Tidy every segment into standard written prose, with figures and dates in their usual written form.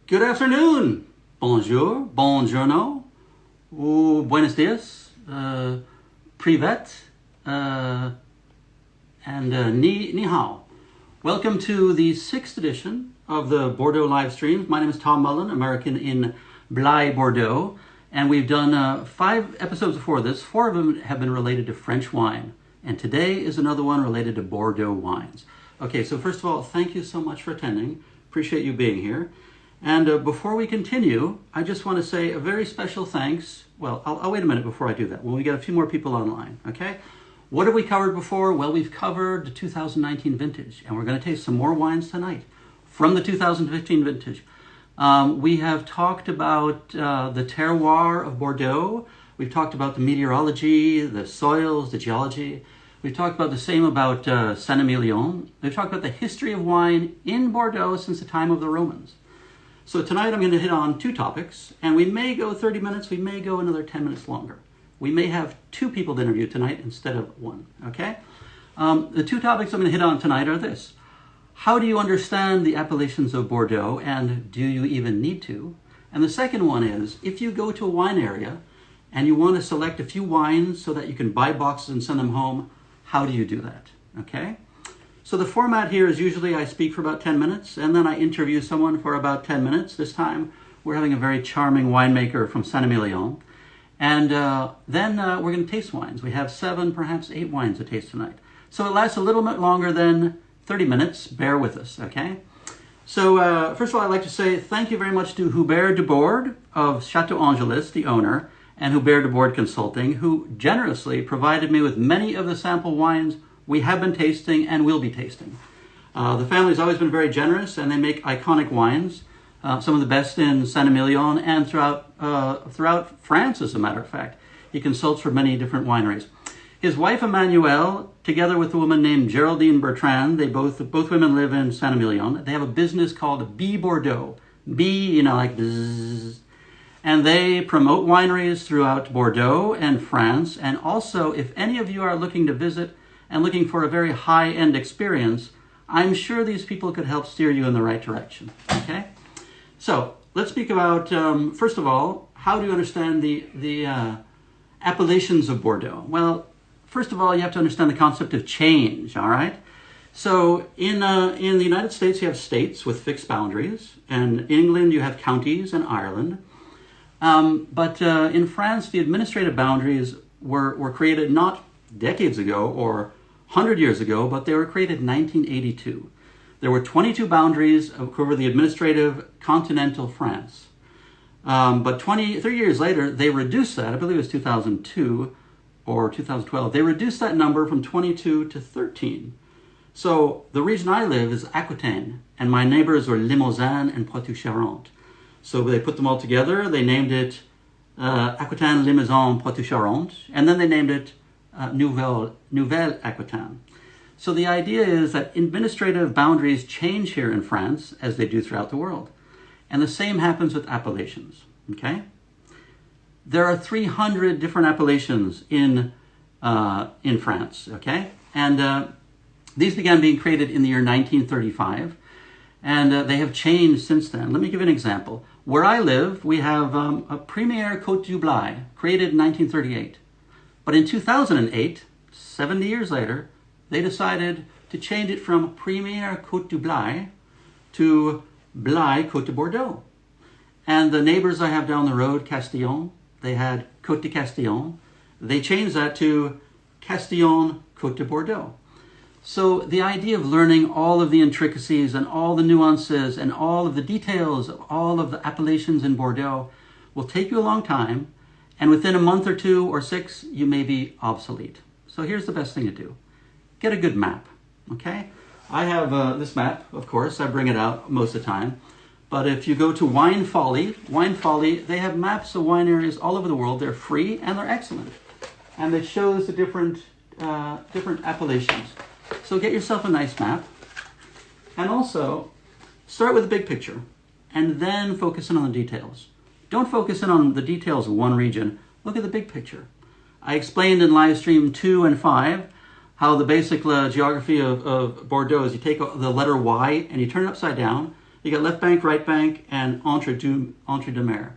Good afternoon. Bonjour, buongiorno, ou buenos dias, privet, and ni hao. Welcome to the 6th edition of the Bordeaux live streams. My name is Tom Mullen, American in Blaye, Bordeaux, and we've done 5 episodes before this. 4 of them have been related to French wine, and today is another one related to Bordeaux wines. Okay, so first of all, thank you so much for attending. Appreciate you being here. And before we continue, I just want to say a very special thanks. Well, I'll wait a minute before I do that, when we get a few more people online, okay? What have we covered before? Well, we've covered the 2019 vintage, and we're going to taste some more wines tonight from the 2015 vintage. We have talked about the terroir of Bordeaux. We've talked about the meteorology, the soils, the geology. We've talked about the same about Saint-Emilion. We've talked about the history of wine in Bordeaux since the time of the Romans. So tonight I'm going to hit on 2 topics, and we may go 30 minutes, we may go another 10 minutes longer. We may have 2 people to interview tonight instead of 1, okay? The 2 topics I'm going to hit on tonight are this. How do you understand the appellations of Bordeaux, and do you even need to? And the second one is, if you go to a wine area and you want to select a few wines so that you can buy boxes and send them home, how do you do that, okay? So the format here is usually I speak for about 10 minutes and then I interview someone for about 10 minutes. This time we're having a very charming winemaker from Saint-Emilion. And then we're going to taste wines. We have 7, perhaps 8 wines to taste tonight. So it lasts a little bit longer than 30 minutes. Bear with us, okay? So first of all, I'd like to say thank you very much to Blaye de Boüard of Chateau Angelus, the owner, and Blaye de Boüard Consulting, who generously provided me with many of the sample wines we have been tasting and will be tasting. The family's always been very generous, and they make iconic wines, some of the best in Saint-Emilion and throughout France, as a matter of fact. He consults for many different wineries. His wife, Emmanuelle, together with a woman named Geraldine Bertrand, they both women live in Saint-Emilion. They have a business called B Bordeaux. B, like bzzz. And they promote wineries throughout Bordeaux and France. And also, if any of you are looking to visit and looking for a very high-end experience, I'm sure these people could help steer you in the right direction, okay? So let's speak about, first of all, how do you understand the appellations of Bordeaux? Well, first of all, you have to understand the concept of change, all right? So in the United States, you have states with fixed boundaries, and in England, you have counties, and Ireland. But in France, the administrative boundaries were created not decades ago or 100 years ago, but they were created in 1982. There were 22 boundaries over the administrative continental France. But 30 years later, they reduced that, I believe it was 2002 or 2012, they reduced that number from 22 to 13. So the region I live is Aquitaine, and my neighbors are Limousin and Poitou-Charentes. So they put them all together, they named it Aquitaine, Limousin, Poitou-Charentes, and then they named it Nouvelle Aquitaine. So the idea is that administrative boundaries change here in France as they do throughout the world. And the same happens with appellations, okay? There are 300 different appellations in France, okay? And these began being created in the year 1935, and they have changed since then. Let me give you an example. Where I live, we have a Primeurs Côte du Blaye, created in 1938. But in 2008, 70 years later, they decided to change it from Primeurs Côte du Blaye to Blaye Côte de Bordeaux. And the neighbors I have down the road, Castillon, they had Côte de Castillon. They changed that to Castillon Côte de Bordeaux. So the idea of learning all of the intricacies and all the nuances and all of the details of all of the appellations in Bordeaux will take you a long time. And within a month or 2 or 6, you may be obsolete. So here's the best thing to do. Get a good map, okay? I have this map, of course. I bring it out most of the time. But if you go to Wine Folly, they have maps of wine areas all over the world. They're free and they're excellent. And it shows the different appellations. So get yourself a nice map. And also, start with the big picture. And then focus in on the details. Don't focus in on the details of one region. Look at the big picture. I explained in Livestream 2 and 5 how the basic geography of Bordeaux is you take the letter Y and you turn it upside down, You got left bank, right bank, and Entre-Deux-Mers.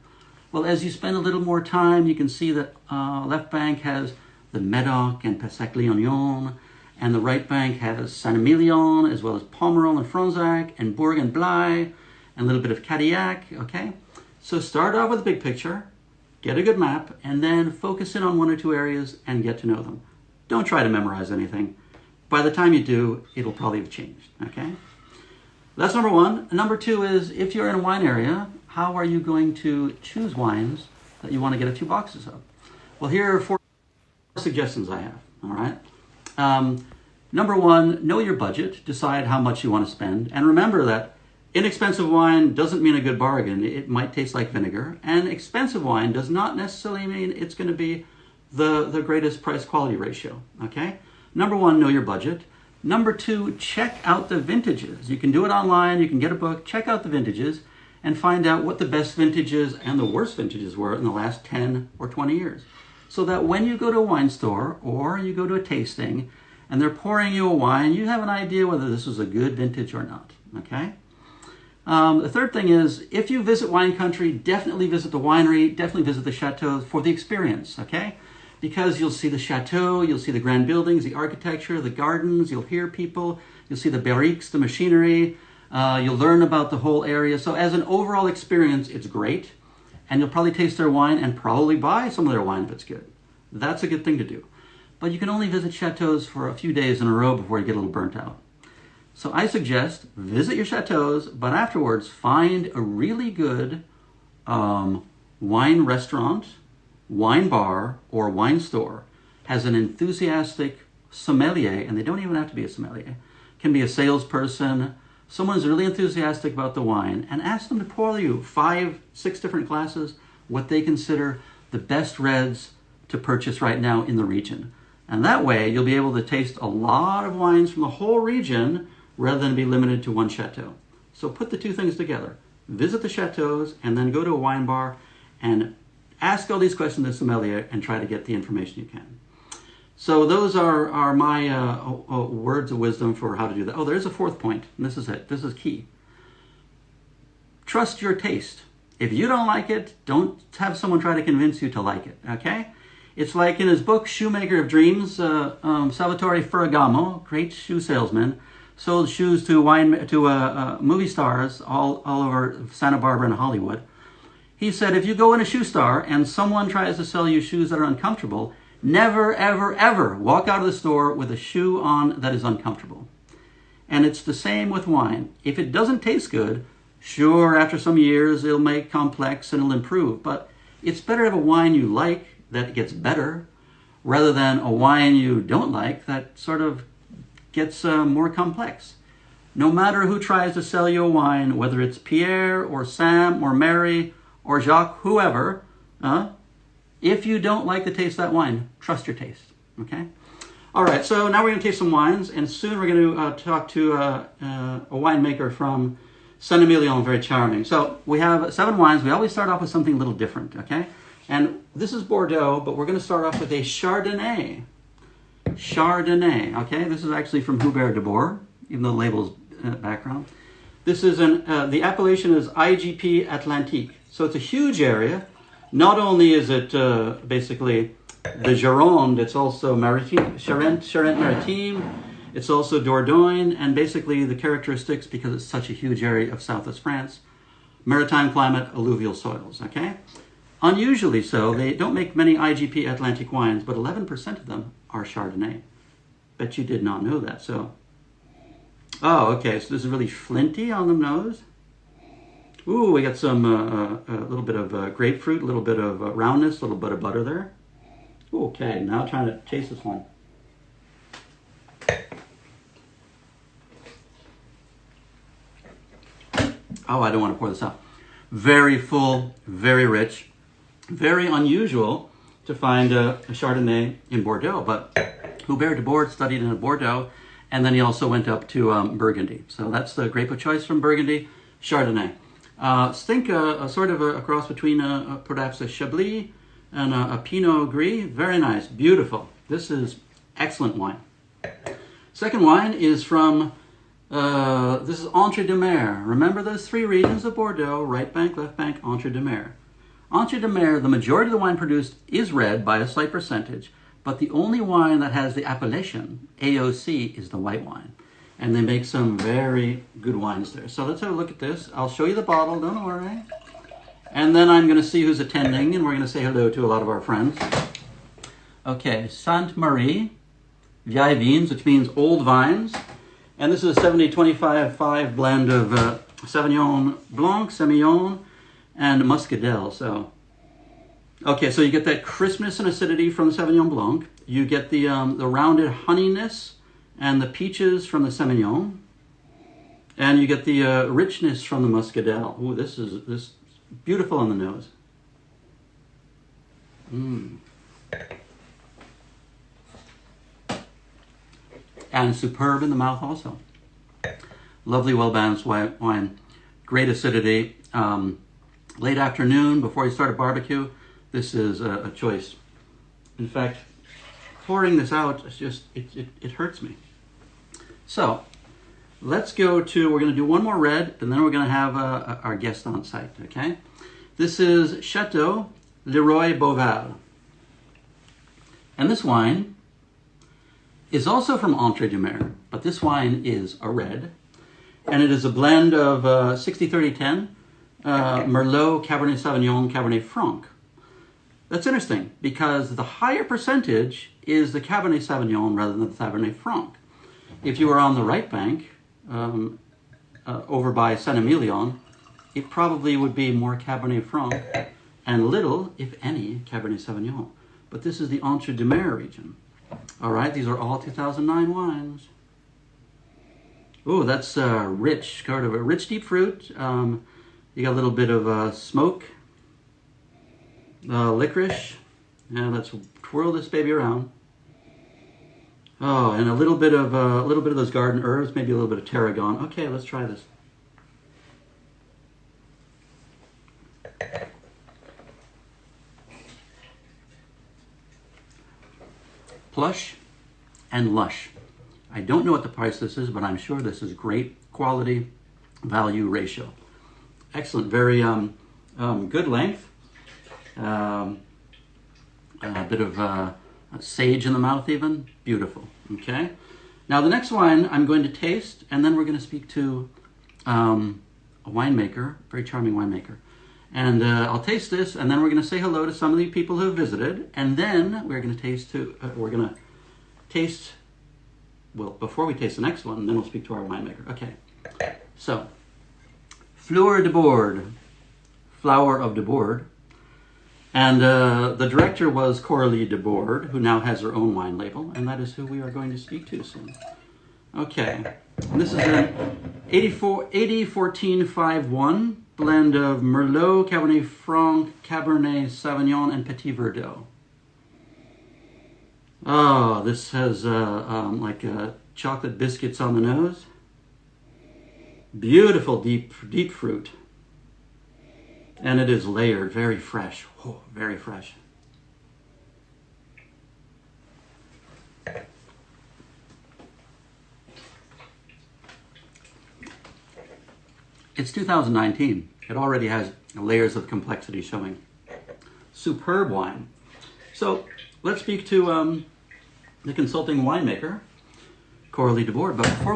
Well, as you spend a little more time, you can see that left bank has the Medoc and Saint-Émilion, and the right bank has Saint-Emilion, as well as Pomerol and Fronsac, and Bourg and Blaye, and a little bit of Cadillac, okay? So start off with a big picture, get a good map, and then focus in on one or two areas and get to know them. Don't try to memorize anything. By the time you do, it'll probably have changed, okay? That's number one. Number two is, if you're in a wine area, how are you going to choose wines that you want to get a few boxes of? Well, here are 4 suggestions I have, all right? Number one, know your budget. Decide how much you want to spend. And remember that inexpensive wine doesn't mean a good bargain. It might taste like vinegar. And expensive wine does not necessarily mean it's going to be the greatest price-quality ratio, okay? Number one, know your budget. Number two, check out the vintages. You can do it online. You can get a book. Check out the vintages and find out what the best vintages and the worst vintages were in the last 10 or 20 years. So that when you go to a wine store or you go to a tasting and they're pouring you a wine, you have an idea whether this is a good vintage or not, okay? The third thing is, if you visit wine country, definitely visit the winery, definitely visit the chateaus for the experience, okay? Because you'll see the chateau, you'll see the grand buildings, the architecture, the gardens, you'll hear people, you'll see the barriques, the machinery, you'll learn about the whole area. So as an overall experience, it's great. And you'll probably taste their wine and probably buy some of their wine if it's good. That's a good thing to do. But you can only visit chateaus for a few days in a row before you get a little burnt out. So I suggest visit your chateaus, but afterwards find a really good wine restaurant, wine bar, or wine store. Has an enthusiastic sommelier, and they don't even have to be a sommelier. Can be a salesperson, someone who's really enthusiastic about the wine, and ask them to pour you 5, 6 different glasses, what they consider the best reds to purchase right now in the region. And that way, you'll be able to taste a lot of wines from the whole region rather than be limited to one chateau. So put the two things together. Visit the chateaus and then go to a wine bar and ask all these questions to the sommelier and try to get the information you can. So those are my words of wisdom for how to do that. Oh, there's a 4th point, and this is it. This is key. Trust your taste. If you don't like it, don't have someone try to convince you to like it, okay? It's like in his book, Shoemaker of Dreams, Salvatore Ferragamo, great shoe salesman, sold shoes to movie stars all over Santa Barbara and Hollywood. He said, if you go in a shoe store and someone tries to sell you shoes that are uncomfortable, never, ever, ever walk out of the store with a shoe on that is uncomfortable. And it's the same with wine. If it doesn't taste good, sure, after some years, it'll make complex and it'll improve. But it's better to have a wine you like that gets better rather than a wine you don't like that sort of gets more complex. No matter who tries to sell you a wine, whether it's Pierre or Sam or Mary or Jacques, whoever, if you don't like the taste of that wine, trust your taste, okay? All right, so now we're going to taste some wines, and soon we're going to talk to a winemaker from Saint-Emilion, very charming. So we have 7 wines. We always start off with something a little different, okay? And this is Bordeaux, but we're going to start off with a Chardonnay. Chardonnay, okay? This is actually from Hubert de Boüard, even though the label's background. This is the appellation is IGP Atlantique. So it's a huge area. Not only is it basically the Gironde, it's also Charente-Maritime, it's also Dordogne, and basically the characteristics, because it's such a huge area of southwest France, maritime climate, alluvial soils, okay? Unusually so, they don't make many IGP Atlantic wines, but 11% of them are Chardonnay. Bet you did not know that, so. Oh, okay, so this is really flinty on the nose. Ooh, we got some, a little bit of grapefruit, a little bit of roundness, a little bit of butter there. Ooh, okay, now trying to taste this one. Oh, I don't want to pour this out. Very full, very rich, very unusual to find a Chardonnay in Bordeaux, but Hubert de Boüard studied in Bordeaux, and then he also went up to Burgundy. So that's the grape of choice from Burgundy, Chardonnay. Think a sort of a cross between perhaps a Chablis and a Pinot Gris. Very nice, beautiful. This is excellent wine. Second wine is from This is Entre-Deux-Mers. Remember those three regions of Bordeaux, right bank, left bank, Entre-Deux-Mers. Entre-Deux-Mers, the majority of the wine produced is red by a slight percentage, but the only wine that has the appellation, AOC, is the white wine. And they make some very good wines there. So let's have a look at this. I'll show you the bottle, don't worry. And then I'm going to see who's attending, and we're going to say hello to a lot of our friends. Okay, Sainte-Marie, Vieilles Vines, which means old vines. And this is a 70-25-5 blend of Sauvignon Blanc, Semillon, and Muscadel. So, okay, so you get that crispness and acidity from the Sauvignon Blanc. You get the rounded honeyness and the peaches from the Semillon, and you get the richness from the Muscadel. Ooh, this is beautiful on the nose. And superb in the mouth also. Lovely, well-balanced wine. Great acidity. Late afternoon, before you start a barbecue, this is a choice. In fact, pouring this out, it's just, it hurts me. So, let's go to, we're going to do one more red, and then we're going to have our guest on site, okay? This is Chateau Boüard. And this wine is also from Entre-Deux-Mers, but this wine is a red, and it is a blend of 60-30-10 Merlot, Cabernet Sauvignon, Cabernet Franc. That's interesting, because the higher percentage is the Cabernet Sauvignon rather than the Cabernet Franc. If you were on the right bank, over by Saint-Emilion, it probably would be more Cabernet Franc and little, if any, Cabernet Sauvignon. But this is the Entre-Deux-Mers region. All right, these are all 2009 wines. Ooh, that's rich, kind of a rich, deep fruit. You got a little bit of smoke, licorice. And let's twirl this baby around. Oh, and a little bit of those garden herbs, maybe a little bit of tarragon. Okay, let's try this. Plush and lush. I don't know what the price this is, but I'm sure this is great quality value ratio. Excellent, very good length. A bit of sage in the mouth even. Beautiful, okay? Now the next wine I'm going to taste, and then we're going to speak to a winemaker, very charming winemaker. And I'll taste this, and then we're going to say hello to some of the people who have visited, and then we're going to taste, well, before we taste the next one, then we'll speak to our winemaker. Okay, so, Flower de Boüard, and the director was Coralie de Boüard, who now has her own wine label, and that is who we are going to speak to soon. Okay, and this is an 80-14-5-1 blend of Merlot, Cabernet Franc, Cabernet Sauvignon, and Petit Verdot. Oh, this has like chocolate biscuits on the nose. Beautiful deep fruit. And it is layered, very fresh. Oh, very fresh. It's 2019. It already has layers of complexity showing. Superb wine. So let's speak to the consulting winemaker, Coralie de Boüard. But before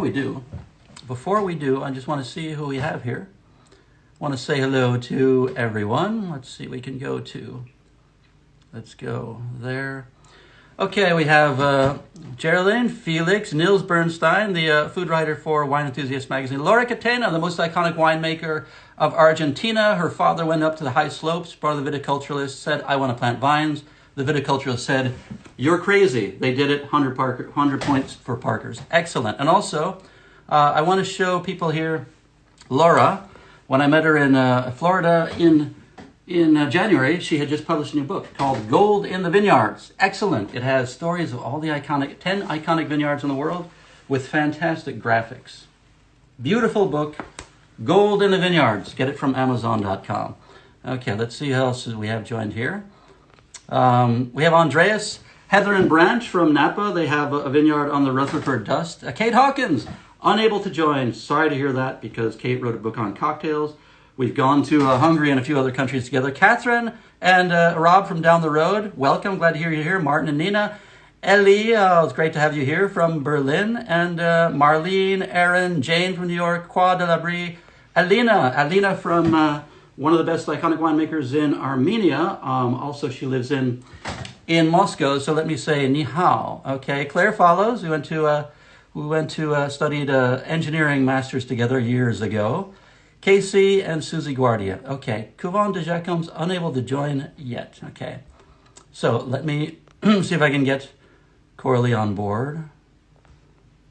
we do, I just want to see who we have here. I want to say hello to everyone. Let's see, we can go to, let's go there. Okay, we have Geraldine, Felix, Nils Bernstein, the food writer for Wine Enthusiast magazine. Laura Catena, the most iconic winemaker of Argentina. Her father went up to the high slopes, brought the viticulturalist, said, I want to plant vines. The viticulturalist said, you're crazy. They did it, 100 points for Parkers. Excellent. And also, I want to show people here, Laura, when I met her in Florida in January, she had just published a new book called Gold in the Vineyards. Excellent. It has stories of all the 10 iconic vineyards in the world with fantastic graphics. Beautiful book, Gold in the Vineyards. Get it from Amazon.com. Okay, let's see who else we have joined here. We have Andreas, Heather and Branch from Napa. They have a vineyard on the Rutherford Dust. Kate Hawkins, unable to join. Sorry to hear that, because Kate wrote a book on cocktails. We've gone to Hungary and a few other countries together. Catherine and Rob from down the road, welcome. Glad to hear you here. Martin and Nina. Ellie, it's great to have you here from Berlin. And Marlene, Aaron, Jane from New York, Croix de la Brie. Alina from one of the best iconic winemakers in Armenia. Also, she lives in Moscow. So let me say ni hao. Okay, Claire follows. We went to studied engineering masters together years ago. Casey and Susie Guardia. Okay, Couvent de Jacquem's unable to join yet. Okay, so let me see if I can get Coralie on board.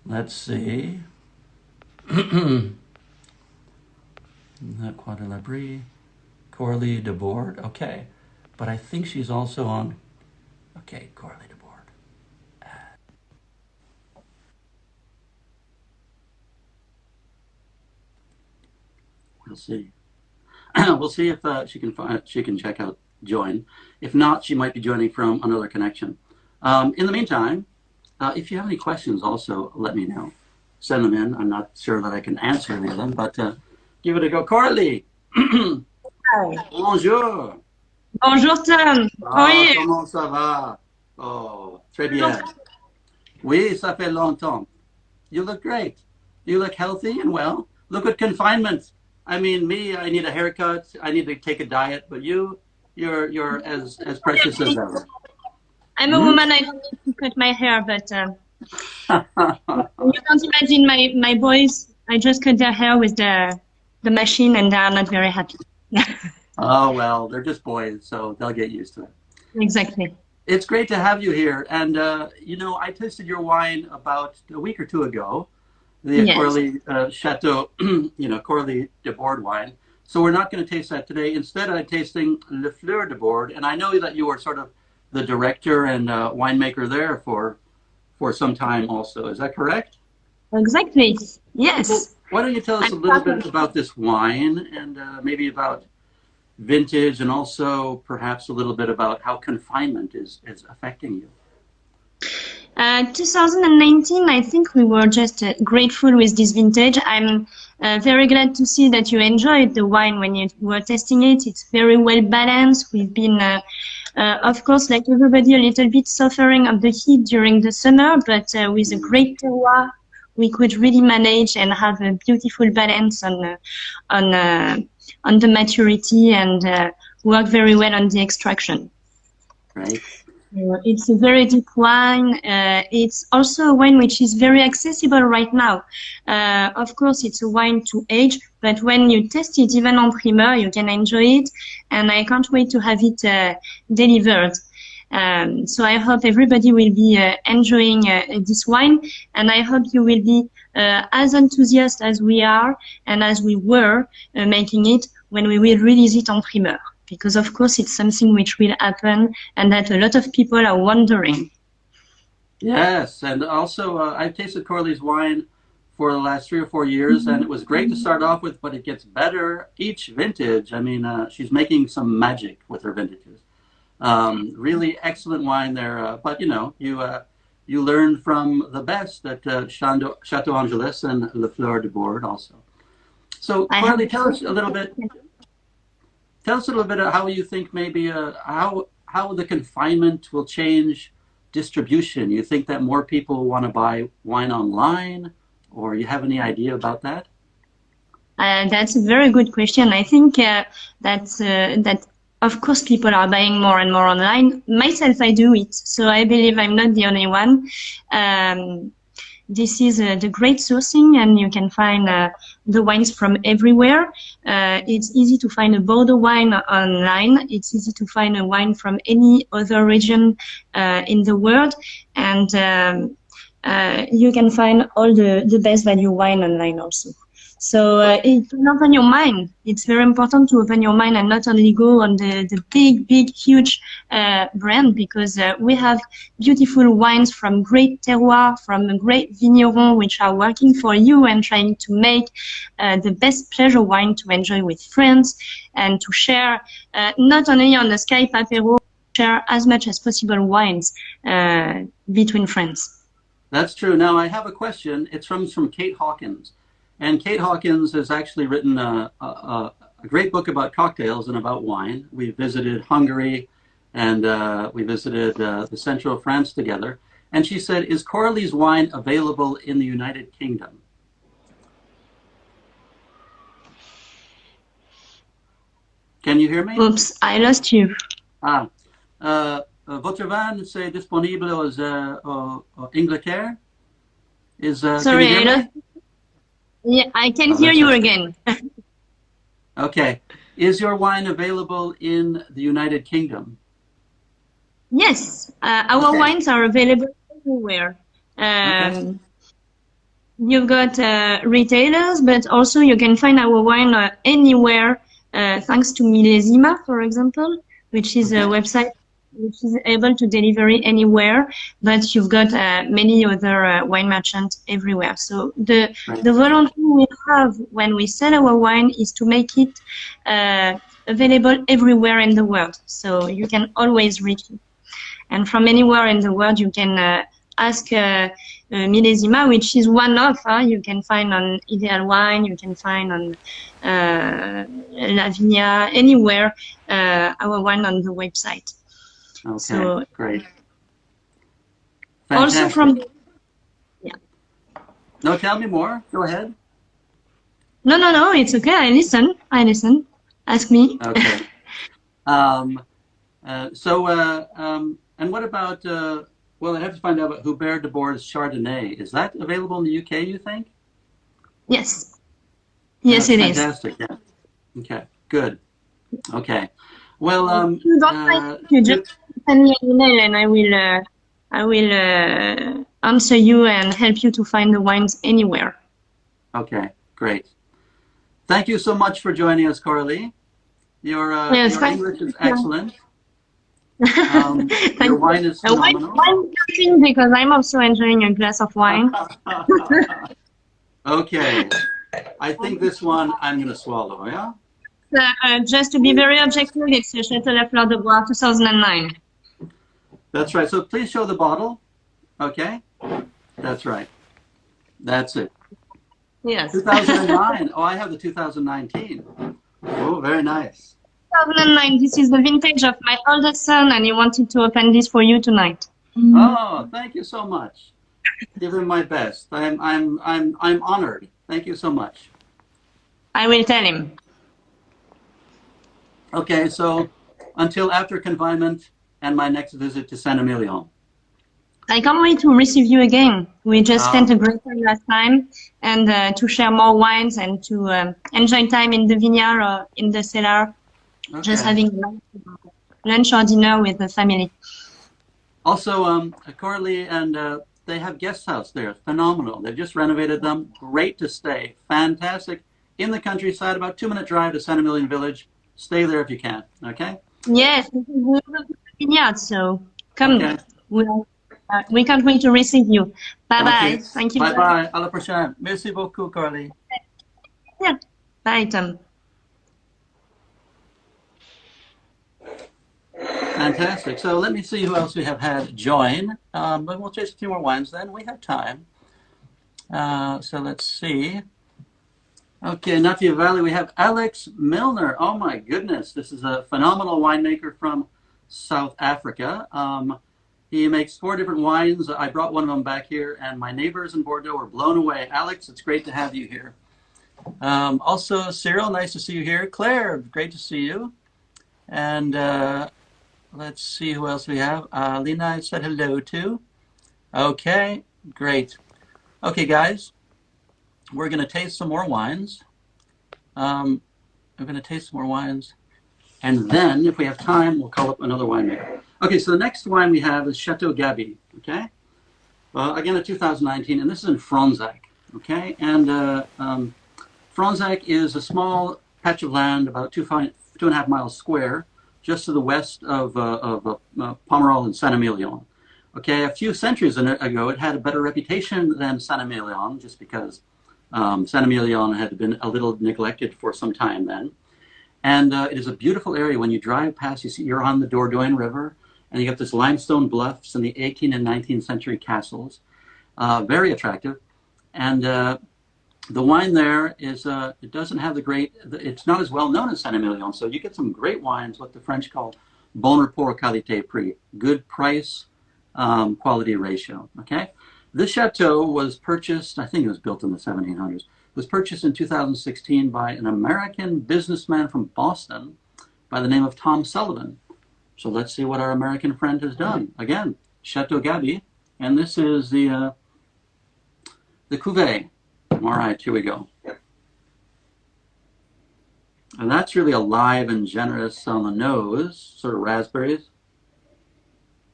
Let's see. Croix de la Brie, Coralie de Boüard. Okay, but I think she's also on. Okay, Coralie de Boüard. We'll see. We'll see if she can check out join. If not, she might be joining from another connection. In the meantime, if you have any questions, also let me know. Send them in. I'm not sure that I can answer any of them, but give it a go. Coralie. Hi. Bonjour. Bonjour Tom. Oui. Comment ça va? Oh, très bien. Oui, ça fait longtemps. You look great. You look healthy and well. Look at confinement. I mean, me, I need a haircut. I need to take a diet, but you're as precious as ever. I'm a woman. I don't need to cut my hair, but you can't imagine my boys. I just cut their hair with the machine, and they are not very happy. Oh well, they're just boys, so they'll get used to it. Exactly. It's great to have you here, and you know, I tasted your wine about a week or two ago. The yes. Coralie Chateau, you know, Coralie de Boüard wine. So we're not going to taste that today. Instead, I'm tasting Le Fleur de Boüard, and I know that you were sort of the director and winemaker there for some time also. Is that correct? Exactly. Yes. Well, why don't you tell us a little bit about this wine, and maybe about vintage, and also perhaps a little bit about how confinement is affecting you. 2019, I think we were just grateful with this vintage. I'm very glad to see that you enjoyed the wine when you were testing it. It's very well balanced. We've been, of course, like everybody, a little bit suffering of the heat during the summer, but with a great terroir, we could really manage and have a beautiful balance on the maturity, and work very well on the extraction. Right. It's a very deep wine. It's also a wine which is very accessible right now. Of course, it's a wine to age, but when you test it, even on Primeurs, you can enjoy it. And I can't wait to have it delivered. So I hope everybody will be enjoying this wine, and I hope you will be as enthusiastic as we are and as we were making it when we will release it on Primeurs. Because of course it's something which will happen, and that a lot of people are wondering. Yes, and also I've tasted Coralie's wine for the last 3 or 4 years, and it was great to start off with, but it gets better each vintage. I mean, she's making some magic with her vintages. Really excellent wine there, but you know, you learn from the best at Chateau Angelus and Le Fleur de Boüard also. So Coralie, tell us a little bit. Tell us a little bit of how you think maybe how the confinement will change distribution. You think that more people want to buy wine online, or you have any idea about that? That's a very good question. I think that of course people are buying more and more online. Myself, I do it, so I believe I'm not the only one. This is the great sourcing, and you can find the wines from everywhere. It's easy to find a Bordeaux wine online. It's easy to find a wine from any other region in the world. And you can find all the best value wine online also. So it can open your mind. It's very important to open your mind and not only go on the big, huge brand, because we have beautiful wines from great terroir, from great vignerons, which are working for you and trying to make the best pleasure wine to enjoy with friends and to share, not only on the Skype apéro, share as much as possible wines between friends. That's true. Now I have a question. It's from Kate Hawkins, and Kate Hawkins has actually written a great book about cocktails and about wine. We visited Hungary, and we visited the central of France together. And she said, "Is Coralie's wine available in the United Kingdom?" Can you hear me? Oops, I lost you. Ah, votre vin c'est disponible aux Angleterre? Sorry, can you hear me? Yeah, I can hear you again. Okay. Is your wine available in the United Kingdom? Yes, our wines are available everywhere. Okay. You've got retailers, but also you can find our wine anywhere, thanks to Millesima, for example, which is a website which is able to deliver anywhere, but you've got many other wine merchants everywhere. So the volunteer we have when we sell our wine is to make it available everywhere in the world. So you can always reach it. And from anywhere in the world, you can ask Millesima, which is one of, you can find on Ideal Wine, you can find on La Vigna, anywhere, our wine on the website. Okay, so, great. Fantastic. Also from, yeah. No, tell me more. Go ahead. No, it's okay. I listen. Ask me. Okay. And what about, well, I have to find out about Hubert de Boer's Chardonnay. Is that available in the UK, you think? Yes. Yes, it is. Fantastic, yeah. Okay, good. Okay. Well, you don't mind, you just send me an email and I will answer you and help you to find the wines anywhere. Okay, great. Thank you so much for joining us, Coralie. Your English is excellent. Your wine is phenomenal. Wine tasting, because I'm also enjoying a glass of wine. Okay. I think this one I'm going to swallow, yeah? Just to be very objective, it's a Chateau Lafleur de Bois 2009. That's right. So please show the bottle. Okay. That's right. That's it. Yes. 2009. Oh, I have the 2019. Oh, very nice. 2009. This is the vintage of my oldest son, and he wanted to open this for you tonight. Oh, thank you so much. Give him my best. I'm honored. Thank you so much. I will tell him. Okay, so until after confinement and my next visit to Saint-Emilion. I can't wait to receive you again. We just spent a great time last time, and to share more wines and to enjoy time in the vineyard or in the cellar, just having lunch or dinner with the family. Also, Coralie and they have guest house there. Phenomenal. They've just renovated them. Great to stay. Fantastic. In the countryside, about 2-minute drive to Saint-Emilion village. Stay there if you can. Okay? Yes, we love the vineyard, so come. Okay. We can't wait to receive you. Bye-bye. Okay. Thank you. Bye-bye. À la prochaine. Merci beaucoup, Coralie. Yeah. Bye, Tom. Fantastic. So let me see who else we have had join. But we'll taste a few more wines then. We have time. So let's see. Okay, Natia Valley, we have Alex Milner. Oh my goodness, this is a phenomenal winemaker from South Africa. He makes 4 different wines. I brought one of them back here, and my neighbors in Bordeaux were blown away. Alex, it's great to have you here. Also, Cyril, nice to see you here. Claire, great to see you. And let's see who else we have. Lena, I said hello to. Okay, great. Okay, guys. We're going to taste some more wines. And then, if we have time, we'll call up another winemaker. Okay, so the next wine we have is Chateau Gaby, okay? Again, a 2019, and this is in Fronsac, okay? And Fronsac is a small patch of land, about 2.5 miles square, just to the west of Pomerol and Saint-Emilion. Okay, a few centuries ago, it had a better reputation than Saint-Emilion, just because Saint-Emilion had been a little neglected for some time then. And it is a beautiful area. When you drive past, you're on the Dordogne River, and you get this limestone bluffs and the 18th and 19th century castles. very attractive. And the wine there is, it doesn't have the great, it's not as well known as Saint-Emilion. So you get some great wines, what the French call bon rapport qualité prix, good price quality ratio. Okay, this chateau was purchased, I think it was built in the 1700s, was purchased in 2016 by an American businessman from Boston by the name of Tom Sullivan. So let's see what our American friend has done. Again, Chateau Gaby, and this is the cuvée. All right, here we go. And that's really alive and generous on the nose, sort of raspberries.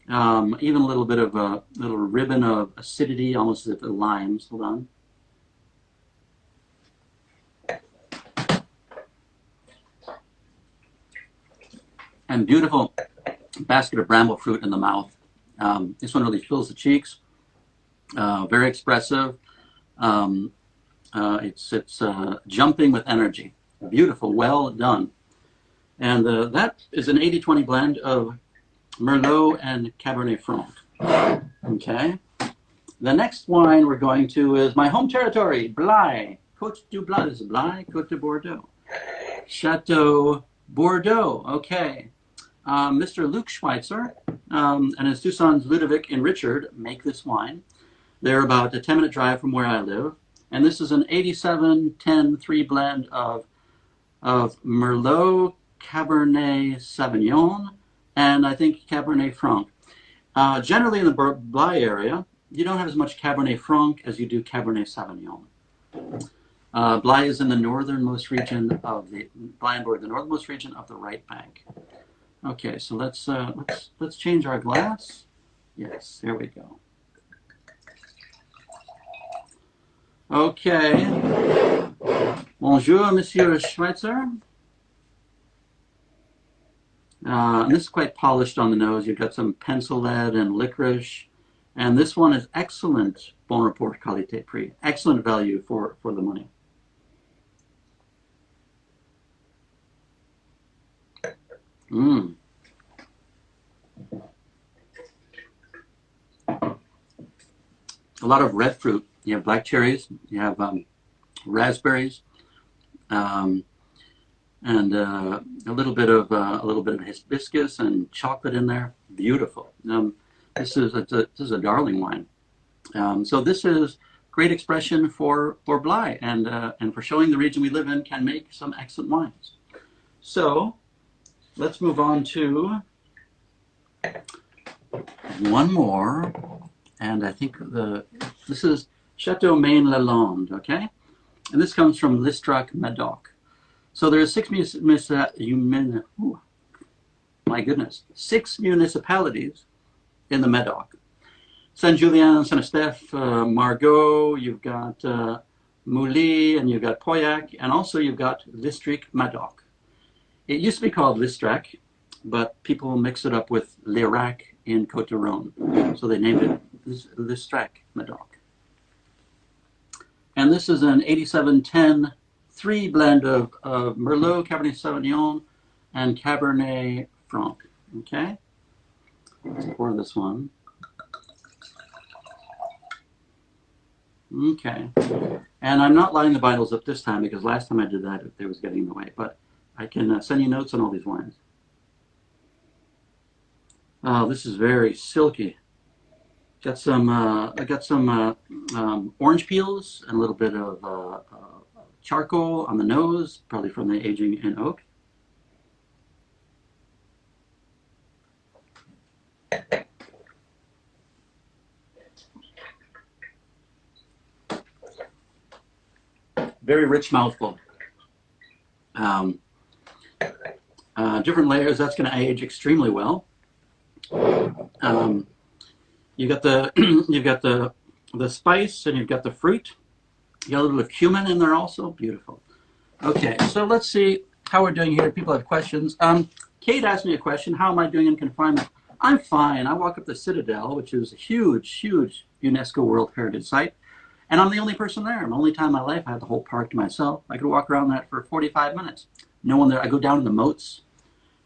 Even a little bit of a little ribbon of acidity, almost as if it limes. Hold on. And beautiful basket of bramble fruit in the mouth. This one really fills the cheeks. Very expressive. It's jumping with energy. Beautiful, well done. And that is an 80-20 blend of Merlot and Cabernet Franc. Okay. The next wine we're going to is my home territory, Blaye. Côte du Blaye. This is Blaye, Côte de Bordeaux. Chateau Bordeaux. Okay. Mr. Luc Schweitzer and his two sons, Ludovic and Richard, make this wine. They're about a 10-minute drive from where I live. And this is an 87-10-3 blend of Merlot, Cabernet Sauvignon, and I think Cabernet Franc. Generally in the Blaye area, you don't have as much Cabernet Franc as you do Cabernet Sauvignon. Blaye is in the northernmost region of the the northernmost region of the right bank. Okay, so let's change our glass. Yes, there we go. Okay. Bonjour, Monsieur Schweitzer. And this is quite polished on the nose. You've got some pencil lead and licorice. And this one is excellent bon rapport qualité prix. Excellent value for the money. Mmm. A lot of red fruit. You have black cherries. You have raspberries, and a little bit of hibiscus and chocolate in there. Beautiful. This is a darling wine. So this is great expression for Blaye and for showing the region we live in can make some excellent wines. So let's move on to one more, and I think this is Chateau Maine Lalande, okay? And this comes from Listrac-Medoc. So there are six municipalities in the Medoc. Saint-Julien, Saint-Estèphe, Margaux, you've got Mullen, and you've got Pauillac, and also you've got Listrac-Medoc. It used to be called Listrac, but people mix it up with Lirac in Côte d'Aron. So they named it Listrac-Medoc. And this is an 87-10-3 blend of Merlot, Cabernet Sauvignon, and Cabernet Franc. Okay? Let's pour this one. Okay. And I'm not lining the bottles up this time because last time I did that, it was getting in the way. But I can send you notes on all these wines. Oh, this is very silky. I got some orange peels and a little bit of charcoal on the nose, probably from the aging in oak. Very rich mouthful. Different layers. That's going to age extremely well. You got the spice and you've got the fruit. You got a little bit of cumin in there also. Beautiful. Okay, so let's see how we're doing here. People have questions. Kate asked me a question. How am I doing in confinement? I'm fine. I walk up the Citadel, which is a huge, huge UNESCO World Heritage Site, and I'm the only person there. The only time in my life I have the whole park to myself. I could walk around that for 45 minutes. No one there. I go down to the moats.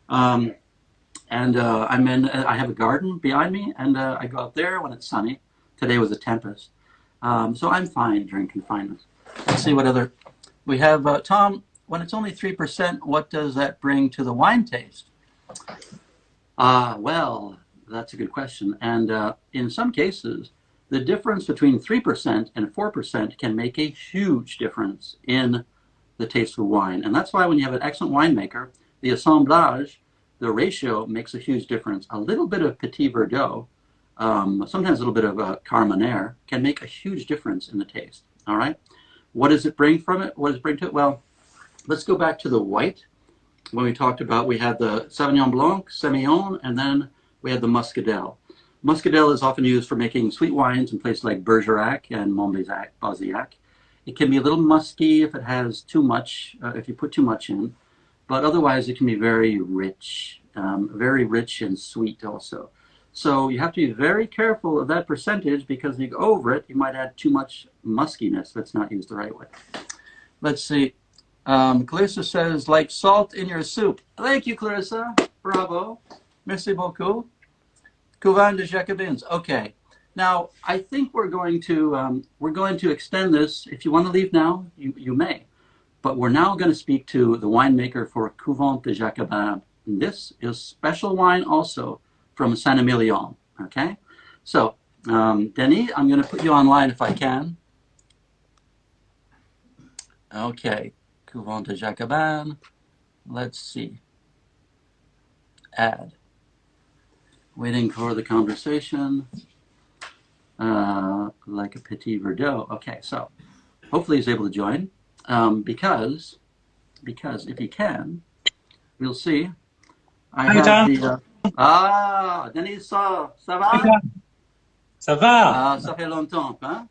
I have a garden behind me, and I go out there when it's sunny. Today was a tempest. So I'm fine during confinement. Let's see what other we have. Tom, when it's only 3%, what does that bring to the wine taste? Well, that's a good question. And in some cases, the difference between 3% and 4% can make a huge difference in the taste of wine. And that's why when you have an excellent winemaker, the assemblage, the ratio makes a huge difference. A little bit of Petit Verdot, sometimes a little bit of Carmenere can make a huge difference in the taste. All right. What does it bring from it? What does it bring to it? Well, let's go back to the white. When we talked about, we had the Sauvignon Blanc, Semillon, and then we had the Muscadel. Muscadel is often used for making sweet wines in places like Bergerac and Montbazillac. It can be a little musky if it has too much, if you put too much in, but otherwise it can be very rich and sweet also. So you have to be very careful of that percentage, because if you go over it, you might add too much muskiness that's not used the right way. Let's see. Clarissa says, like salt in your soup. Thank you, Clarissa. Bravo. Merci beaucoup. Couvent de Jacobins. Okay. Now, I think we're going to extend this. If you want to leave now, you may. But we're now going to speak to the winemaker for Couvent de Jacobins. This is special wine also from Saint-Emilion. Okay? So, Denis, I'm going to put you online if I can. Okay. Couvent de Jacobins. Let's see. Add. Waiting for the conversation. Like a Petit Verdot. Okay, so hopefully he's able to join. Because if he can, we'll see. I have the Denis, ça va? Ça va? Ça fait longtemps, hein?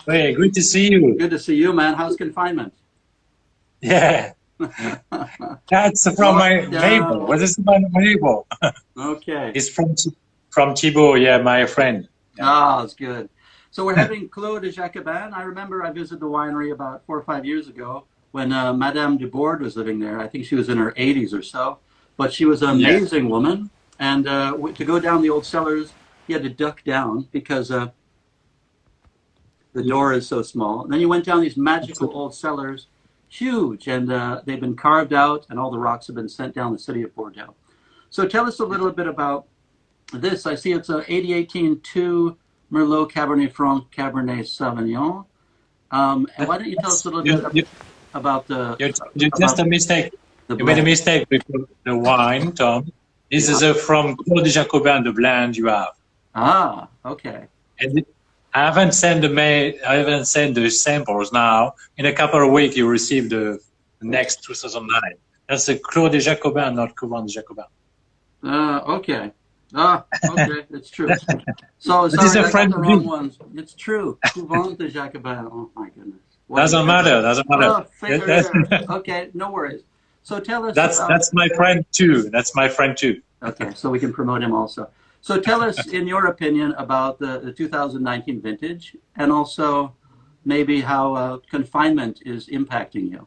Hey, good to see you. Good to see you, man. How's confinement? Yeah. That's from my neighbor. What is my neighbor? Okay. It's from Thibault, yeah, my friend. Ah, that's good. So we're having Clos de Jacobin. I remember I visited the winery about 4 or 5 years ago when Madame de Boüard was living there. I think she was in her 80s or so, but she was an amazing woman. And to go down the old cellars, you had to duck down because the door is so small. And then you went down these magical old cellars, huge, and they've been carved out, and all the rocks have been sent down the city of Bordeaux. So tell us a little bit about this. I see it's a 8018-2 Merlot Cabernet Franc Cabernet Sauvignon. And why don't you tell us a little bit about the... You just a mistake. You made a mistake with the wine, Tom. This is from Clos de Jacobin, the blend you have. Ah, okay. And I haven't sent the samples now. In a couple of weeks, you receive the next 2009. That's a Clos de Jacobin, not Couvent de Jacobin. Okay. Okay, it's true. So sorry, I got the wrong ones. It's true. Couvent de Jacobin. Oh my goodness. Doesn't matter. Oh, okay, no worries. So tell us. That's my friend too. That's my friend too. Okay, so we can promote him also. So tell us, in your opinion, about the 2019 vintage, and also maybe how confinement is impacting you.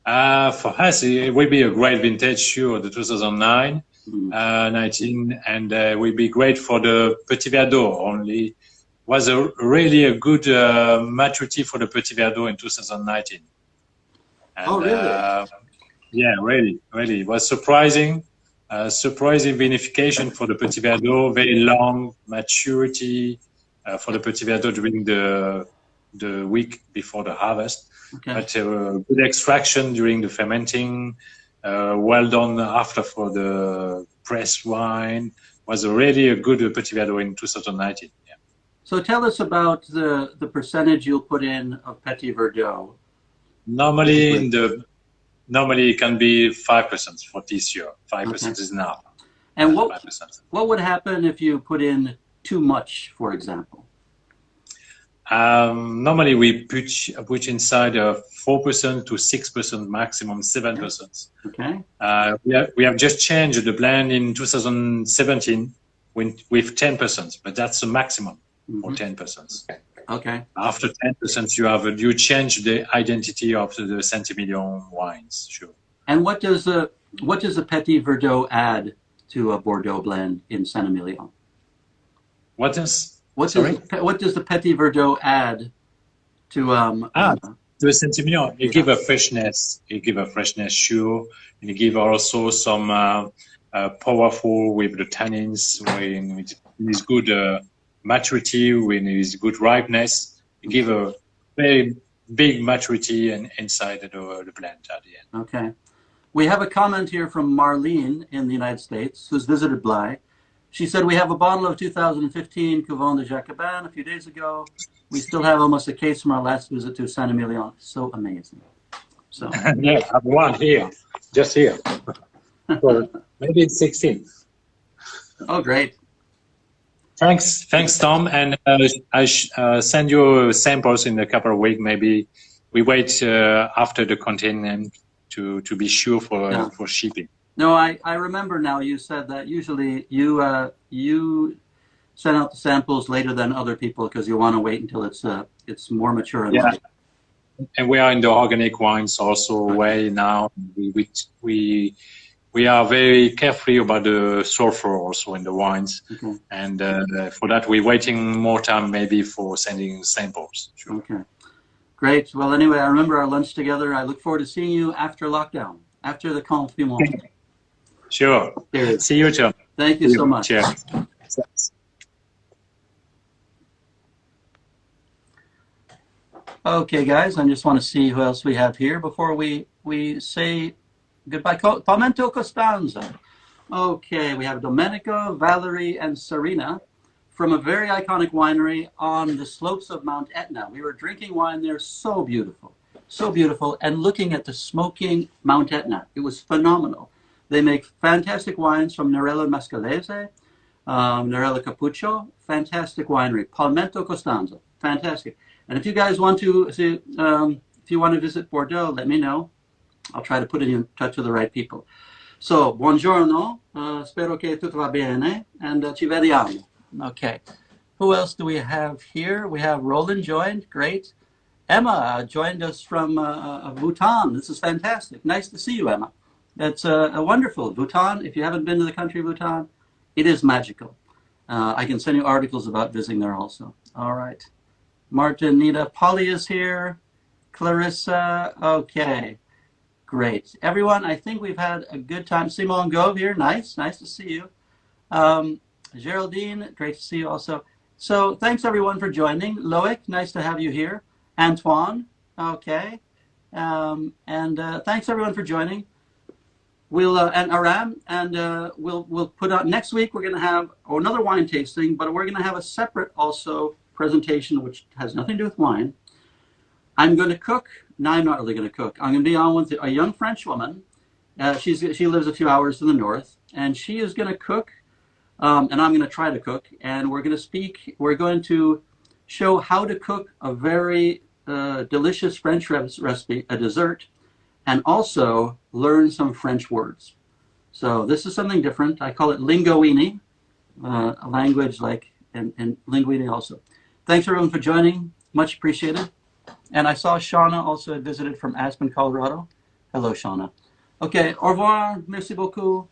For us, it will be a great vintage, sure, the 2009. 19, and will be great for the Petit Verdot. Only was really a good maturity for the Petit Verdot in 2019. And, oh, really? Yeah, really. It was surprising vinification for the Petit Verdot. Very long maturity for the Petit Verdot during the week before the harvest. Okay. But good extraction during the fermenting. Well done after for the press wine. Was already a good Petit Verdot in 2019. Yeah. So tell us about the percentage you'll put in of Petit Verdot. Normally it can be 5% for this year. 5% is now. And what would happen if you put in too much, for example? Normally we put inside 4% to 6%, maximum 7%. Okay. We have just changed the blend in 2017 with 10%, but that's the maximum for 10%. Okay. After 10%, you change the identity of the Saint-Emilion wines, sure. And what does a Petit Verdot add to a Bordeaux blend in Saint-Emilion? What What does the Petit Verdot add to to a Saint-Emilion? It give a freshness. It give a freshness, sure. And it give also some powerful with the tannins when it is good maturity, when it is good ripeness. It give a very big maturity and inside the blend at the end. Okay. We have a comment here from Marlene in the United States, who's visited Blaye. She said, we have a bottle of 2015 Couvent de Jacobin a few days ago. We still have almost a case from our last visit to Saint-Emilion. So amazing. So yeah, I have one here, just here. So maybe it's 16. Oh, great. Thanks, Tom. And I send you samples in a couple of weeks. Maybe we wait after the containment to be sure for shipping. No, I remember now. You said that usually you send out the samples later than other people because you want to wait until it's more mature. And yeah. And we are in the organic wines also way now. We are very careful about the sulfur also in the wines. Okay. And for that, we're waiting more time maybe for sending samples. Sure. Okay. Great. Well, anyway, I remember our lunch together. I look forward to seeing you after lockdown, after the confinement. Sure. Cheers. See you, Tom. Thank you so much. Cheers. Okay, guys, I just want to see who else we have here before we say goodbye. Palmento Costanza. Okay, we have Domenico, Valerie, and Serena from a very iconic winery on the slopes of Mount Etna. We were drinking wine there, so beautiful, and looking at the smoking Mount Etna. It was phenomenal. They make fantastic wines from Nerello Mascalese, Nerello Capuccio, fantastic winery. Palmento Costanza, fantastic. And if you guys want to see, if you want to visit Bordeaux, let me know. I'll try to put you in touch with the right people. So, buongiorno, spero che tutto va bene, and ci vediamo. Okay. Who else do we have here? We have Roland joined, great. Emma joined us from Bhutan. This is fantastic. Nice to see you, Emma. That's wonderful. Bhutan, if you haven't been to the country of Bhutan, it is magical. I can send you articles about visiting there also. All right. Martinita, Polly is here. Clarissa, okay. Great. Everyone, I think we've had a good time. Simone Gove here, nice to see you. Geraldine, great to see you also. So thanks everyone for joining. Loic, nice to have you here. Antoine, okay. Thanks everyone for joining. We'll and Aram, and we'll put out next week. We're going to have another wine tasting, but we're going to have a separate also presentation which has nothing to do with wine. I'm going to cook. No, I'm not really going to cook. I'm going to be on with a young French woman. She lives a few hours to the north, and she is going to cook, and I'm going to try to cook. And we're going to speak. We're going to show how to cook a very delicious French recipe, a dessert, and also learn some French words. So this is something different. I call it linguini, a language like and linguini also. Thanks everyone for joining. Much appreciated. And I saw Shauna also had visited from Aspen, Colorado. Hello, Shauna. Okay, au revoir. Merci beaucoup.